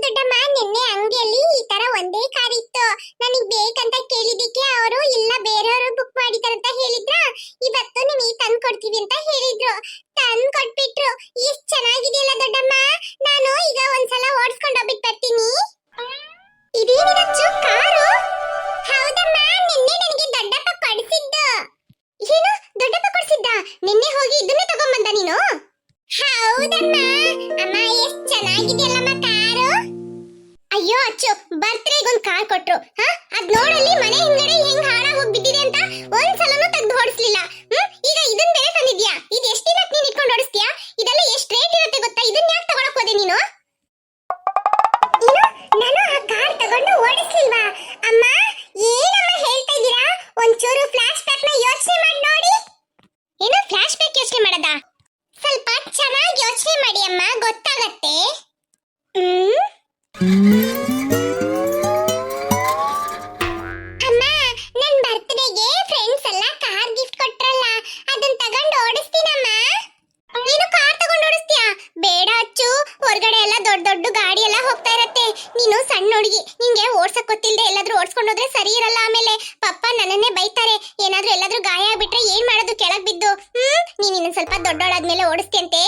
ದೊಡ್ಡಮ್ಮ, ನಿನ್ನೆ ಅಂಗಡಿಯಲ್ಲಿ ಈ ತರ ಒಂದೇ ಕಾರ್ ಇತ್ತು. ನನಗೆ ಬೇಕಂತ ಕೇಳಿದಕ್ಕೆ ಅವರು ಇಲ್ಲ ಬೇರೆಯವರು ಬುಕ್ ಮಾಡಿದಾರೆ ಅಂತ ಹೇಳಿದ್ರ. ಇವತ್ತು ನಿಮಗೆ ತಂದು ಕೊಡ್ತೀವಿ ಅಂತ ಹೇಳಿದ್ರು. ತಂದು ಕೊಟ್ಬಿಟ್ರು. ಎಷ್ಟು ಚೆನ್ನಾಗಿದೆಯಲ್ಲ ದೊಡ್ಡಮ್ಮ. ನಾನು ಈಗ ಒಂದ್ಸಲ ಓಡಿಸ್ಕೊಂಡು ಹೋಗ್ಬಿಟ್ಟು ಬರ್ತೀನಿ. ಇದೇನಿರಚ್ಚು ಕಾರು? ಹೌದಮ್ಮ, ನಿನ್ನೆ ನನಗೆ ದೊಡ್ಡಪ್ಪ ಕೊಡಿಸಿದ್ದು. ಏನು ದೊಡ್ಡಪ್ಪ ಕೊಡಿಸಿದ್ದ? ನಿನ್ನೆ ಹೋಗಿ ಇದನ್ನೇ ತಗೊಂಡ್ಬಂದ ನೀನು? ಹೌದಮ್ಮ. ಅಮ್ಮ ಎಷ್ಟು ಚೆನ್ನಾಗಿದೆಯಲ್ಲಮ್ಮ ಕಾರು. ಅಯ್ಯೋ ಅಚ್ಚು, ಬರ್ತ್ಡೇಗೆ ಒಂದು ಕಾರ್ ಕೊಟ್ರು. ಅದ್ ನೋಡಲ್ಲಿ ಮನೆ ಹಿಂಗಡೆ ಹೆಂಗ್ ಹಾಳಾಗಿ ಹೋಗ್ಬಿಟ್ಟಿದೆ ಅಂತ ಒಂದ್ಸಲನೂ ತೆಗ್ದು ಓಡಿಸ್ಲಿಲ್ಲ. ಈಗ ಇದನ್ನ ಬೇರೆ ತಂದಿದ್ಯಾ? ಇದು ಎಷ್ಟು ದಿನ ನೀನ್ ಇಟ್ಕೊಂಡು ಓಡಿಸ್ತೀಯಾ? ಇದೆಲ್ಲ ಎಷ್ಟು ರೇಟ್ ಇರುತ್ತೆ ಗೊತ್ತಾ? ಇದನ್ನ ಯಾಕೆ ತಗೊಳಕ್ ಹೋದೆ ನೀನು? ನಾನು ಆ ಕಾರ್ ತಗೊಂಡು ಓಡಿಸ್ಲಿಲ್ವಾ? ಅಮ್ಮ ಏನಮ್ಮ ಹೇಳ್ತಾ ಇದ್ದೀರಾ? ಒಂಚೂರು ಫ್ಲಾಶ್ ಬ್ಯಾಕ್ ನ ಯೋಚನೆ ಮಾಡಿ ನೋಡಿ. ಏನು ಫ್ಲಾಶ್ ಬ್ಯಾಕ್ ಯೋಚನೆ ಮಾಡದ? ಸ್ವಲ್ಪ ಚೆನ್ನಾಗಿ ಯೋಚನೆ ಮಾಡಿ ಅಮ್ಮ, ಗೊತ್ತಾಗತ್ತೆ. ಅಮ್ಮ, ನನ್ನ ಬರ್ತ್ಡೇಗೆ ಫ್ರೆಂಡ್ಸ್ ಎಲ್ಲ ಕಾರ್ ಗಿಫ್ಟ್ ಕೊಟ್ರಲ್ಲ, ಅದನ್ನ ತಗೊಂಡು ಓಡಿಸ್ತೀನಮ್ಮ. ನೀನು ಕಾರ್ ತಗೊಂಡು ಓಡಿಸ್ತೀಯಾ? ಬೇಡ ಅಚ್ಚು, ಹೊರಗಡೆ ಎಲ್ಲ ದೊಡ್ಡ ದೊಡ್ಡ ಗಾಡಿ ಎಲ್ಲ ಹೋಗ್ತಾ ಇರತ್ತೆ. ನೀನು ಸಣ್ಣ ಹುಡುಗಿ, ನಿಂಗೆ ಓಡ್ಸಕ್ ಗೊತ್ತಿಲ್ಲದೆ ಎಲ್ಲಾದ್ರೂ ಓಡಿಸ್ಕೊಂಡು ಹೋದ್ರೆ ಸರಿ ಇರಲ್ಲ. ಆಮೇಲೆ ಪಪ್ಪ ನನ್ನನ್ನೇ ಬೈತಾರೆ. ಏನಾದ್ರೂ ಎಲ್ಲಾದ್ರೂ ಗಾಯ ಆಗ್ಬಿಟ್ರೆ ಏನ್ ಮಾಡೋದು ಕೆಳಗ್ ಬಿದ್ದು? ನೀನ್ ಇನ್ನೊಂದ್ ಸ್ವಲ್ಪ ದೊಡ್ಡೋಳಾದ್ಮೇಲೆ ಓಡಿಸ್ತೀಯಂತೆ.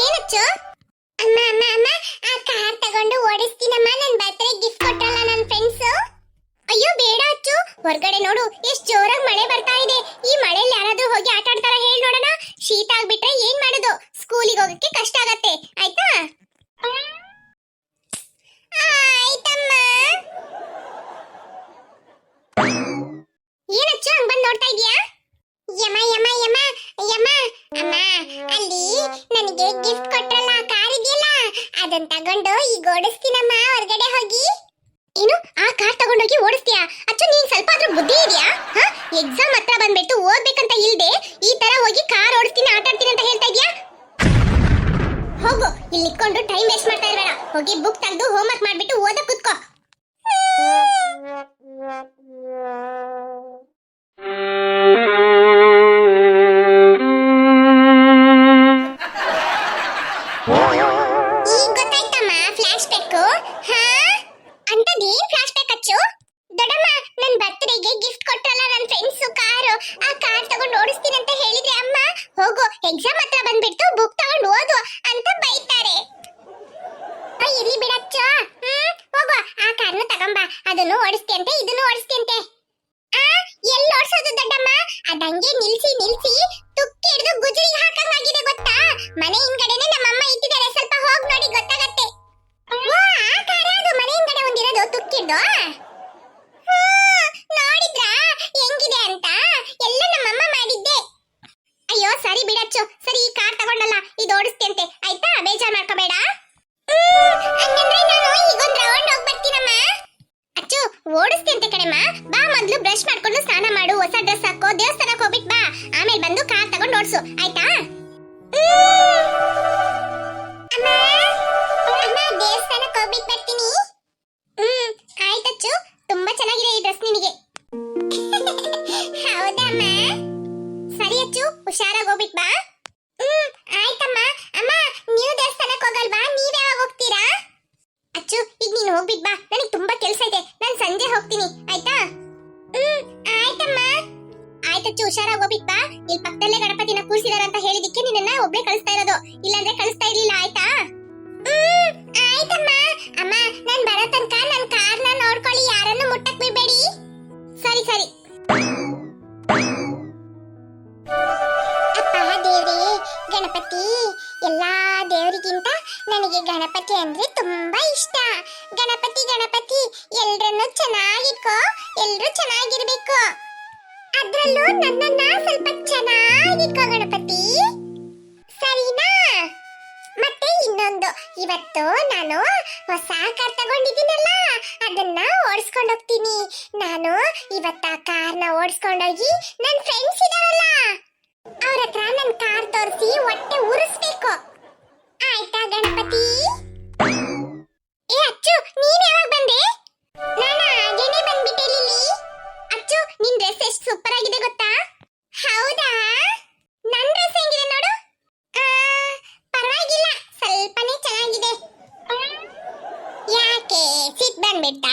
ಏನಚ್ಚು? ಅಮ್ಮ ಅಮ್ಮ ಅಮ್ಮ, ಆ ಕಾರ್ ತಗೊಂಡು ಓಡಿಸ್ತೀನಮ್ಮ. ನನ್ ಬರ್ತ್ಡೇ ಗಿಫ್ಟ್ ಕೊಟ್ರಲ್ಲ ನನ್ನ ಫ್ರೆಂಡ್ಸ್. ಅಯ್ಯೋ ಬೇಡ ಅಚ್ಚು, ಹೊರಗಡೆ ನೋಡು ಎಷ್ಟು ಜೋರಾಗಿ ಮಳೆ ಬರ್ತಾ ಇದೆ. ಈ ಮಳೆಯಲ್ಲಿ ಯಾರಾದ್ರೂ ಹೋಗಿ ಆಟ ಆಡ್ತಾರ? ಹೇಳಿ ನೋಡೋಣ. ಶೀತ ಆಗ್ಬಿಟ್ರೆ ಏನ್ ಮಾಡೋದು? ಸ್ಕೂಲಿಗೆ ಹೋಗಕ್ಕೆ ಕಷ್ಟ ಆಗತ್ತೆ. ಆಯ್ತಾ? ಆಯ್ತಮ್ಮ. ಏನಚ್ಚು ಹಂಗ್ ಬಂದ್ ನೋಡ್ತಾ ಇದೀಯಾ? ಯಮ ಯಮ ಯಮ ಯಮ ಅಮ್ಮ, ಅಲ್ಲಿ ನನಗೆ ಗಿಫ್ಟ್ ಕೊಟ್ರಲ್ಲ ಕಾರ್ ಇದೆಯಲ್ಲ, ಅದನ್ನ ತಗೊಂಡು ಈಗ ಓಡಿಸ್ತೀನಮ್ಮ ಹೊರಗಡೆ ಹೋಗಿ. ಏನು ಆ ಕಾರ್ ತಗೊಂಡೋಗಿ ಓಡಿಸ್ತೀಯಾ? ಅಚ್ಚು, ನೀನ್ ಸ್ವಲ್ಪ ಆದ್ರೂ ಬುದ್ಧಿ ಇದೆಯಾ? ಎಕ್ಸಾಮ್ ಹತ್ರ ಬಂದ್ಬಿಟ್ಟು ಓದ್ಬೇಕಂತ ಇಲ್ದೆ ಈ ತರ ಹೋಗಿ ಕಾರ್ ಓಡಿಸ್ತೀನಿ ಆಟ ಆಡ್ತೀನಿ ಅಂತ ಹೇಳ್ತಾ ಇದೀಯಾ? ಹೋಗು, ಇಲ್ಲಿ ಇಟ್ಕೊಂಡು ಟೈಮ್ ವೇಸ್ಟ್ ಮಾಡ್ತಾ ಇರಬೇಡ. ಹೋಗಿ ಬುಕ್ ತೆಗೆದು ಹೋಮ್ ವರ್ಕ್ ಮಾಡ್ಬಿಟ್ಟು ಓದಕ್ಕೆ ಕೂತ್ಕೋ. ಈಗ ಗೊತ್ತಾಯ್ತಮ್ಮ ಫ್ಲಾಶ್ ಬ್ಯಾಕ್. ಅಂತದೇನ್ ಫ್ಲಾಶ್ ಬ್ಯಾಕ್ ಅಚ್ಚು? ದೊಡ್ಡಮ್ಮ, ನನ್ ಬರ್ತ್ಡೇಗೆ ಗಿಫ್ಟ್ ಕೊಟ್ರಲ್ಲ ನನ್ನ ಫ್ರೆಂಡ್ಸ್ ಕಾರು, ಆ ಕಾರ್ ತಗೊಂಡು ಓಡಿಸ್ತೀನಿ ಅಂತ ಹೇಳಿದ್ರೆ ಅಮ್ಮ, ಹೋಗು ಎಕ್ಸಾಮ್ ಹತ್ರ ಬಂದ್ಬಿಟ್ಟು ಬುಕ್ ತಗೊಂಡು ಓದು ಅಂತ ಬೈತಾರೆ. ಇರ್ಲಿ ಬಿಡಚ್ಚು, ಹೋಗು ಆ ಕಾರ್ನ ತಗೊಂಬ. ಅದನ್ನು ಓಡಿಸ್ತಿಯಂತೆ, ಇದನ್ನು ಓಡಿಸ್ತಿಯಂತೆ. ಎಲ್ಲಿ ಓಡಿಸೋದು ದೊಡ್ಡಮ್ಮ? ಅದಂಗೆ ನಿಲ್ಸಿ ನಿಲ್ಸಿ ತುಕ್ಕಿ ಹಿಡಿದು ಗುಜರಿಗೆ ಹಾಕಂಗಾಗಿದೆ ಗೊತ್ತಾ? ಮನೆ ಹಿಂಗಡೆನೆ ನಮ್ಮಮ್ಮ ಇಟ್ಟಿದ್ದಾರೆ, ಸ್ವಲ್ಪ ಹೋಗಿ ನೋಡಿ ಗೊತ್ತಾಗತ್ತೆ. ಆ ಕಾರ ಅದು ಮನೆ ಹಿಂಗಡೆ ಒಂದಿರೋದು ತುಕ್ಕಿಡ್ದು. ನೋಡಿದ್ರಾ ಹೆಂಗಿದೆ ಅಂತ? ಎಲ್ಲ ನಮ್ಮಮ್ಮ ಮಾಡಿದ್ದೆ. ಅಯ್ಯೋ ಸರಿ ಬಿಡಚ್ಚು, ಸರಿ ಈ ಕಾರ್ ತಗೊಂಡಲ್ಲ, ಇದು ಓಡಿಸ್ತಿಯಂತೆ. ಆಯ್ತಾ? ಬೇಜಾರ್ ಮಾಡ್ಕೋಬೇಡ. ಹಂಗಂದ್ರೆ ನಾನು ಈಗೊಂದು ರೌಂಡ್ ಹೋಗಿ ಬರ್ತೀನಮ್ಮ. ಅಚ್ಚು, ಓಡಿಸ್ತಿಯಂತೆ ಕಣಮ್ಮ. ಬಾ, ಮೊದ್ಲು ಬ್ರಷ್ ಮಾಡ್ಕೊಂಡು ಸ್ನಾನ ಮಾಡು, ಹೊಸ ಡ್ರೆಸ್ ಹಾಕೋ, ದೇವಸ್ಥಾನಕ್ಕೆ ಹೋಗ್ಬಿಟ್ ಬಾ. ಆಮೇಲೆ ಬಂದು ಕಾರ್ ತಗೊಂಡು ಓಡಿಸು, ಆಯ್ತಾ? ಅಮ್ಮ ಅಮ್ಮ, ದೇವಸ್ಥಾನಕ್ಕೆ ಹೋಗ್ಬಿಟ್ ಬರ್ತೀನಿ. ಆಯ್ತಚ್ಚು, ತುಂಬಾ ಚೆನ್ನಾಗಿದೆ ಈ ಡ್ರೆಸ್ ನಿನಗೆ. ಹೌದಮ್ಮ. ಸರಿ ಅಚ್ಚು, ಹುಷಾರಾಗಿ ಹೋಗ್ಬಿಟ್ ಬಾ. ಆಯ್ತಮ್ಮ. ಅಮ್ಮ, ನೀವು ದೇವಸ್ಥಾನಕ್ಕೆ ಹೋಗಲ್ವಾ? ನೀವ್ ಯಾವಾಗ ಹೋಗ್ತೀರಾ? ಅಚ್ಚು, ಈಗ ನೀನು ಹೋಗ್ಬಿಟ್ ಬಾ, ನನಗೆ ತುಂಬಾ ಕೆಲಸ ಇದೆ. ನಾನು ಸಂಜೆ ಹೋಗ್ತೀನಿ, ಆಯ್ತಾ? ಆಯ್ತಮ್ಮ. ಆಯ್ತಚ್ಚು, ಹುಷಾರಾಗಿ ಹೋಗ್ಬಿಟ್ ಬಾ. ಇಲ್ಲಿ ಪಕ್ಕದಲ್ಲೇ ಗಣಪತಿನ ಕೂರಿಸಿದಾರಂತ ಹೇಳಿದಕ್ಕೆ ನಿನ್ನನ್ನ ಒಬ್ಳೆ ಕಳಿಸ್ತಾ ಇರೋದು, ಇಲ್ಲಾಂದ್ರೆ ಕಳಿಸ್ತಾ ಇರ್ಲಿಲ್ಲ. ಆಯ್ತಾ? ಆಯ್ತಮ್ಮ. ಅಮ್ಮ, ನಾನು ಬರೋ ತನಕ ನನ್ನ ಕಾರ್ನ ನೋಡ್ಕೊಳ್ಳಿ, ಯಾರನ್ನು ಮುಟ್ಟಕ್ ಬಿಡಬೇಡಿ. ಸರಿ ಸರಿ. ಅಪ್ಪ ದೇವ್ರೇ, ಗಣಪತಿ, ಎಲ್ಲಾ ದೇವರಿಗಿಂತ ನನಗೆ ಗಣಪತಿ ಅಂದ್ರೆ ತುಂಬಾ ಇಷ್ಟ. ಗಣಪತಿ ಗಣಪತಿ, ಎಲ್ರನ್ನು ಚೆನ್ನಾಗಿಟ್ಕೋ, ಎಲ್ರು ಚೆನ್ನಾಗಿರ್ಬೇಕು. ಅದ್ರಲ್ಲೂ ನನ್ನನ್ನ ಸ್ವಲ್ಪ ಚೆನ್ನಾಗಿಟ್ಕೋ ಗಣಪತಿ, ಸರಿನಾ? ಮತ್ತೆ ಇನ್ನೊಂದು, ಇವತ್ತು ನಾನು ಹೊಸ ಕಾರ್ ತಗೊಂಡಿದ್ದೀನಲ್ಲ, ಅದನ್ನ ಓಡಿಸ್ಕೊಂಡು ಹೋಗ್ತೀನಿ. ನಾನು ಇವತ್ತ ಕಾರ್ನ ಓಡಿಸ್ಕೊಂಡೋಗಿ ನನ್ನ ಫ್ರೆಂಡ್ಸ್ ಇದಾರಲ್ಲ ಅವ್ರ ಹತ್ರ ನನ್ನ ಕಾರ್ ತೋರಿಸಿ ಹೊಟ್ಟೆ ಉರಿಸ್ಬೇಕು, ಆಯ್ತಾ ಗಣಪತಿ? ಏ ಅಚ್ಚು, ನೀನ್ ಯಾವಾಗ ಬಂದೆ? ನಾನು ಆಗೇನೆ ಬಂದ್ಬಿಟ್ಟೆ ಲಿಲಿ. ಅಚ್ಚು, ನಿನ್ ಡ್ರೆಸ್ ಎಷ್ಟು ಸೂಪರ್ ಆಗಿದೆ ಗೊತ್ತಾ? ಹೌದಾ? ನನ್ನ ಡ್ರೆಸ್ ಸಿಟ್ ಬಂದ್ಬಿಟ್ಟ.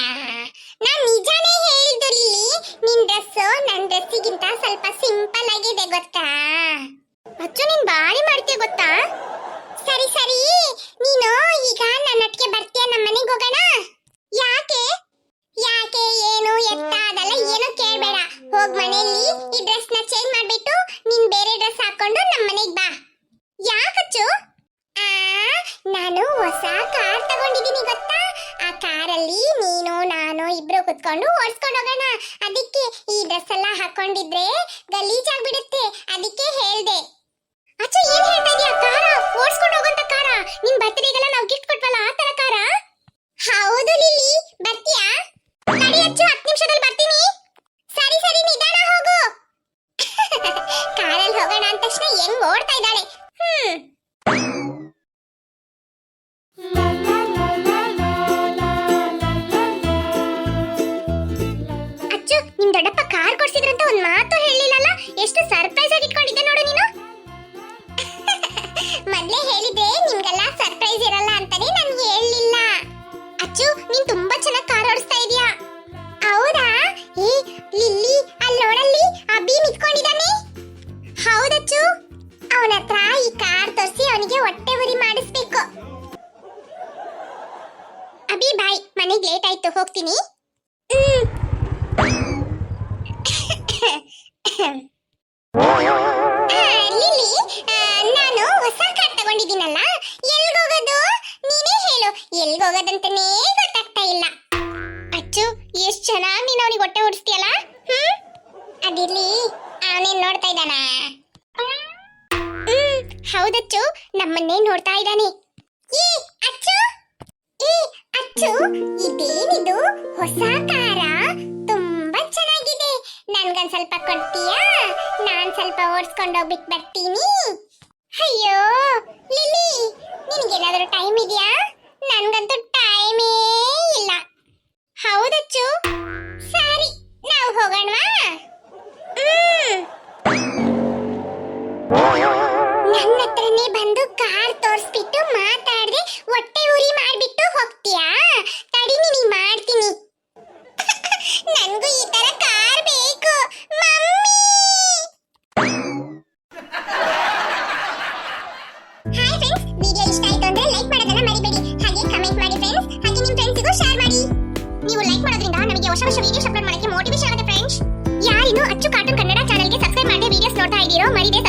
ನಾನ್ ನಿಜಾನೇ ಹೇಳಿದ್ದು ಲಿಲ್ಲಿ, ನಿನ್ ಡ್ರೆಸ್ ನನ್ ಡ್ರೆಸ್ಸಿಗಿಂತ ಸ್ವಲ್ಪ ಸಿಂಪಲ್ ಆಗಿದೆ ಗೊತ್ತಾ. ಅಚ್ಚು ನೀನ್ ಬಾರಿ ಮಾಡ್ತೀಯ ಗೊತ್ತಾ. ಸರಿ ಸರಿ, ನೀನು ಈಗ ನನ್ನೊಟ್ಟಿಗೆ ಬರ್ತೀಯ, ನಮ್ಮ ಮನೆಗೆ ಹೋಗೋಣ. ಯಾಕೆ ಯಾಕೆ ಏನು ಎತ್ತ ಅದೆಲ್ಲ ಏನು ಕೇಳಬೇಡ. ಹೋಗ್ ಮನೆಯಲ್ಲಿ ಈ ಡ್ರೆಸ್ ನ ಚೇಂಜ್ ಮಾಡ್ಬಿಟ್ಟು ನೀನ್ ಬೇರೆ ಡ್ರೆಸ್ ಹಾಕೊಂಡು ನಮ್ಮ ಮನೆಗೆ ಬಾ. ಯಾಕಚ್ಚು? ನಾನು ಹೊಸ ಕಾರ್ ತಗೊಂಡಿದ್ದೀನಿ ಗೊತ್ತಾ. ಆ ಕಾರಲ್ಲಿ ನೀನು ನಾನು ಇಬ್ರು ಕುತ್ಕೊಂಡು ಓಡಿಸ್ಕೊಂಡು ಹೋಗೋಣ. ಅದಕ್ಕೆ ಈ ಡ್ರೆಸ್ ಎಲ್ಲ ಹಾಕೊಂಡಿದ್ರೆ ಗಲೀಜಾಗ್ಬಿಡುತ್ತೆ, ಅದಕ್ಕೆ ಹೇಳ್ದೆ. ಅಚ್ಚ ಏನ್ ಹೇಳ್ತಾ ಇದೀಯ? ಕಾರ ಓಡಿಸ್ಕೊಂಡು ಹೋಗೋಂತ ಕಾರ? ನಿಮ್ ಬರ್ತ್ಡೇಗೆಲ್ಲ ನಾವು ಗಿಫ್ಟ್ ಕೊಟ್ವಲ್ಲ ಆ ತರ ಕಾರ? ಹೌದು ಲಿಲ್ಲಿ, ಬರ್ತೀಯಾ? ತಡಿ ಅಚ್ಚು, 10 ನಿಮಿಷದಲ್ಲಿ ಬರ್ತೀನಿ. ಸರಿ ಸರಿ, ನಿಧಾನ ಹೋಗು. ಕಾರಲ್ಲಿ ಹೋಗೋಣ ಅಂದ ತಕ್ಷಣ ಹೆಂಗ್ ಓಡ್ತಾ ಇದ್ದಾಳೆ. ಅಚ್ಚು, ನಿಮ್ ದೊಡ್ಡಪ್ಪ ಕಾರ್ ಕೊಡ್ಸಿದ್ರಂತ ಒಂದ್ ಮಾತು ಹೇಳಿಲ್ಲಲ್ಲ. ಎಷ್ಟು ಸರ್ಪ್ರೈಸ್ ಆಗಿ ಇಟ್ಕೊಂಡಿದ್ದೆ ನೋಡು ನೀನು. ಮೊದ್ಲೇ ಹೇಳಿದ್ರೆ ನಿಮ್ಗೆಲ್ಲ ಸರ್ಪ್ರೈಸ್ ಇರಲ್ಲ ಅಂತಾನೆ ನಾನು ಹೇಳಲಿಲ್ಲ. ಅಚ್ಚು, ನೀನ್ ತುಂಬಾ ಚೆನ್ನಾಗಿ ಕಾರ್ ಓಡಿಸ್ತಾ ಇದೀಯಾ. ಹೌದಾ? ಏ ಲಿಲ್ಲಿ, ಅಲ್ಲಿ ನೋಡಲ್ಲಿ ಅಭಿ ನಿಂತ್ಕೊಂಡಿದ್ದಾನೆ. ಹೌದಚ್ಚು, ಅವನ ಹತ್ರ ಈ ಕಾರ್ ತೋರಿಸಿ ಅವನಿಗೆ ಹೊಟ್ಟೆ ಉರಿ ಮಾಡಿಸ್ಬೇಕು. ಅಭಿ ಬಾಯ್, ಮನೆಗೆ ಲೇಟ್ ಆಯ್ತು, ಹೋಗ್ತೀನಿ. ಲಿಲ್ಲಿ, ನಾನು ಹೊಸ ಕಾರ್ ತಗೊಂಡಿದ್ದೀನಲ್ಲ, ಎಲ್ಗೋಗೋದು ನೀನೇ ಹೇಳು. ಎಲ್ಗೋಗೋದಂತಾನೇ ಗೊತ್ತಾಗ್ತಾ ಇಲ್ಲ. ಅಚ್ಚು, ಎಷ್ಟ್ ಚೆನ್ನಾಗಿ ನೀನು ಅವನಿಗೆ ಹೊಟ್ಟೆ ಓಡಿಸ್ತೀಯಲ್ಲ. ಅದಿರ್ಲಿ, ಅವನೇನ್ ನೋಡ್ತಾ ಇದ್ದಾನ? ಹೌದಚ್ಚು, ನಮ್ಮನ್ನೇ ನೋಡ್ತಾ ಇದ್ದಾನೆ. ಏ ಅಚ್ಚು, ಏ ಅಚ್ಚು, ಇದೇನಿದು ಹೊಸ ಕಾರ? ತುಂಬಾ ಚೆನ್ನಾಗಿದೆ. ನನ್ಗೊಂದ್ ಸ್ವಲ್ಪ ಕೊಡ್ತೀಯಾ? ನಾನ್ ಸ್ವಲ್ಪ ಓಡಿಸ್ಕೊಂಡು ಹೋಗ್ಬಿಟ್ಟು ಬರ್ತೀನಿ. ಅಯ್ಯೋ ಲಿಲ್ಲಿ, ನಿನ್ಗೇನಾದ್ರೂ ಟೈಮ್ ಇದೆಯಾ? ನನ್ಗಂತೂ ಟೈಮೇ ಇಲ್ಲ. ಹೌದಚ್ಚು, ಸರಿ ನಾವು ಹೋಗೋಣವಾ? ನನ್ನ ಹತ್ರನೇ ಬಂದು ಕಾರ್ ತೋರಿಸ್ಬಿಟ್ಟು ಮಾತಾಡ್ದೆ ಹೊಟ್ಟೆ ಉರಿ ಮಾಡ್ಬಿಟ್ಟು ಹೋಗ್ತೀಯಾ? ತಡಿ, ನಿನಗೆ ಮಾಡ್ತೀನಿ. ನನ್ಗೂ ಈ ತರ ಕಾರ್ ಬೇಕು ಮಮ್ಮಿ. ಹಾಯ್ ಫ್ರೆಂಡ್ಸ್, ವಿಡಿಯೋ ಇಷ್ಟ ಆಯ್ತು ಅಂದ್ರೆ ಲೈಕ್ ಮಾಡೋದನ್ನ ಮರಿಬೇಡಿ. ಹಾಗೆ ಕಮೆಂಟ್ ಮಾಡಿ ಫ್ರೆಂಡ್ಸ್. ಹಾಗೆ ನಿಮ್ಮ ಫ್ರೆಂಡ್ಸ್ಗೂ ಶೇರ್ ಮಾಡಿ. ನೀವು ಲೈಕ್ ಮಾಡೋದ್ರಿಂದ ನಮಗೆ ಹೊಸ ಹೊಸ ವಿಡಿಯೋಸ್ ಅಪ್ಲೋಡ್ ಮಾಡಕ್ಕೆ ಮೋಟಿವೇಶನ್ ಆಗುತ್ತೆ ಫ್ರೆಂಡ್ಸ್. ಯಾರಿನ್ನೂ ಅಚ್ಚು ಕಾರ್ಟೂನ್ ಕನ್ನಡ ಚಾನೆಲ್ಗೆ ಸಬ್ಸ್ಕ್ರೈಬ್ ಮಾಡಿ ವಿಡಿಯೋಸ್ ನೋಡ್ತಾ ಇದ್ದೀರೋ ಮರಿದೆ